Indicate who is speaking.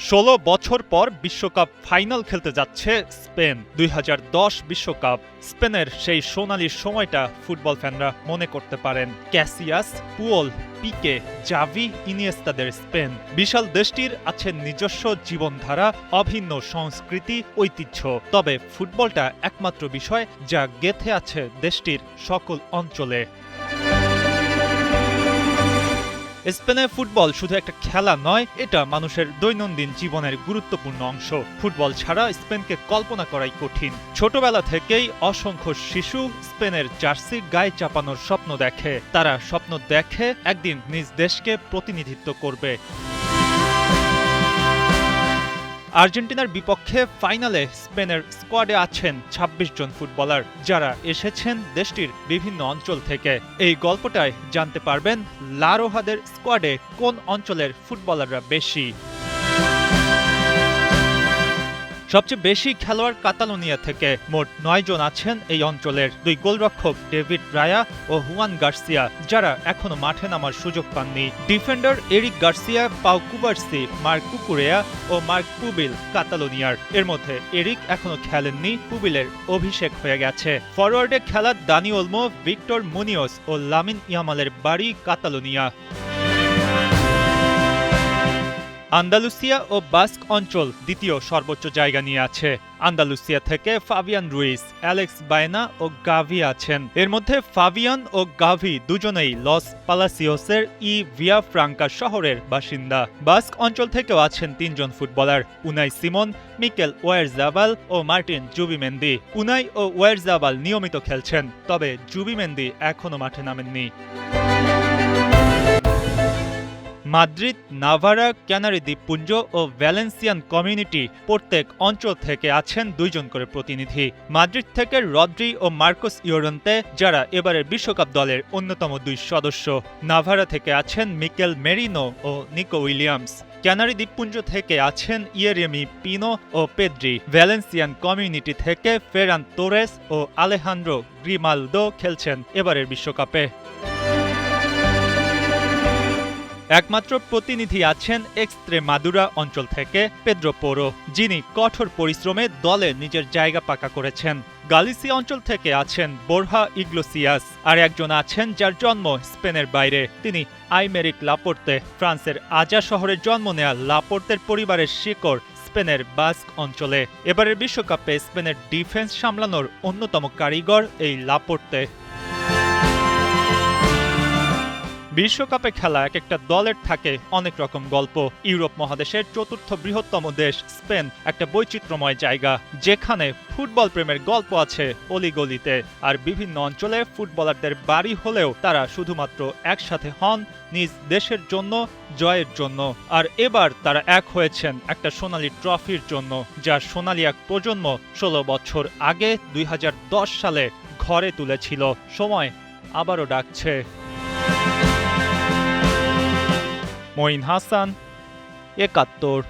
Speaker 1: 16 বছর পর বিশ্বকাপ ফাইনাল খেলতে যাচ্ছে স্পেন। 2010 বিশ্বকাপ। স্পেনের সেই সোনালি সময়টা ফুটবল ফ্যানরা মনে করতে পারেন। ক্যাসিয়াস, পুয়োল, পিকে, জাভি, ইনিয়েস্তাদের স্পেন। বিশাল দেশটির আছে নিজস্ব জীবনধারা, অভিন্ন সংস্কৃতি, ঐতিহ্য। তবে ফুটবলটা একমাত্র বিষয় যা গেঁথে আছে দেশটির সকল অঞ্চলে। স্পেনে ফুটবল শুধু একটা খেলা নয়, এটা মানুষের দৈনন্দিন জীবনের গুরুত্বপূর্ণ অংশ। ফুটবল ছাড়া স্পেনকে কল্পনা করাই কঠিন। ছোটবেলা থেকেই অসংখ্য শিশু স্পেনের জার্সি গায়ে চাপানোর স্বপ্ন দেখে। তারা স্বপ্ন দেখে একদিন নিজ দেশকে প্রতিনিধিত্ব করবে। আর্জেন্টিনার বিপক্ষে ফাইনালে স্পেনের স্কোয়াডে আছেন ২৬ জন ফুটবলার, যারা এসেছেন দেশটির বিভিন্ন অঞ্চল থেকে। এই গল্পটায় জানতে পারবেন লা রোহাদের স্কোয়াডে কোন অঞ্চলের ফুটবলাররা বেশি। সবচেয়ে বেশি খেলোয়াড় কাতালোনিয়া থেকে, মোট ৯ জন আছেন এই অঞ্চলের। ২ গোলরক্ষক ডেভিড রায়া ও হুয়ান গার্সিয়া, যারা এখনো মাঠে নামার সুযোগ পাননি। Defender Eric Garcia, Pau Cubarsi, Marc Cucurella ও মার্ক পুবিল কাতালোনিয়ার। এর মধ্যে এরিক এখনো খেলেননি, পুবিলের অভিষেক হয়ে গেছে। ফরওয়ার্ডে খেলা দানি ওলমো, ভিক্টর মুনিওস ও লামিন ইয়ামালের বাড়ি কাতালোনিয়া। আন্দালুসিয়া ও বাস্ক অঞ্চল দ্বিতীয় সর্বোচ্চ জায়গা নিয়ে আছে। আন্দালুসিয়া থেকে ফাবিয়ান রুইস, অ্যালেক্স বায়না ও গাভি আছেন। এর মধ্যে ফাবিয়ান ও গাভি দুজনেই লস পালাসিওসের ভিয়া ফ্রাঙ্কা শহরের বাসিন্দা। বাস্ক অঞ্চল থেকেও আছেন ৩ জন footballer, Unai Simon, Mikel Oyarzabal ও মার্টিন জুবিমেন্দি। উনাই ও ওয়ারজাবাল নিয়মিত খেলছেন, তবে জুবিমেন্দি এখনো মাঠে নামেননি। মাদ্রিদ, নাভারা, ক্যানারি দ্বীপপুঞ্জ ও ভ্যালেন্সিয়ান কমিউনিটি প্রত্যেক অঞ্চল থেকে আছেন ২ জন করে প্রতিনিধি। মাদ্রিদ থেকে রদ্রি ও মার্কোস ইয়োরেন্তে, যারা এবারের বিশ্বকাপ দলের অন্যতম ২ সদস্য। নাভারা থেকে আছেন মিকেল মেরিনো ও নিকো উইলিয়ামস। ক্যানারি দ্বীপপুঞ্জ থেকে আছেন ইয়েরেমি পিনো ও পেদ্রি। ভ্যালেন্সিয়ান কমিউনিটি থেকে ফেরান তোরেস ও আলেহান্দ্রো গ্রিমালদো খেলছেন এবারের বিশ্বকাপে। একমাত্র প্রতিনিধি আছেন এক্সত্রেমাদুরা অঞ্চল থেকে পেদ্রো পোরো, যিনি কঠোর পরিশ্রমে দলে নিজের জায়গা পাকা করেছেন। গালিসিয়া অঞ্চল থেকে আছেন বোরহা ইগ্লেসিয়াস, আর একজন আছেন যার জন্ম স্পেনের বাইরে, তিনি আইমেরিক লাপোর্তে। ফ্রান্সের আজা শহরে জন্ম নেয়া লাপোর্তের পরিবারের শিকড় স্পেনের বাস্ক অঞ্চলে। এবারের বিশ্বকাপে স্পেনের ডিফেন্স সামলানোর অন্যতম কারিগর এই লাপোর্তে। বিশ্বকাপে খেলা এক একটা দলের থাকে অনেক রকম গল্প। ইউরোপ মহাদেশের ৪র্থ বৃহত্তম দেশ স্পেন একটা বৈচিত্র্যময় জায়গা, যেখানে ফুটবল প্রেমের গল্প আছে অলিগলিতে। আর বিভিন্ন অঞ্চলে ফুটবলারদের বাড়ি হলেও তারা শুধুমাত্র একসাথে হন নিজ দেশের জন্য, জয়ের জন্য। আর এবার তারা এক হয়েছেন একটা সোনালী ট্রফির জন্য, যার সোনালী এক প্রজন্ম ১৬ বছর আগে ২০১০ সালে ঘরে তুলেছিল। সময় আবারও ডাকছে। মঈন হাসান, ৭১।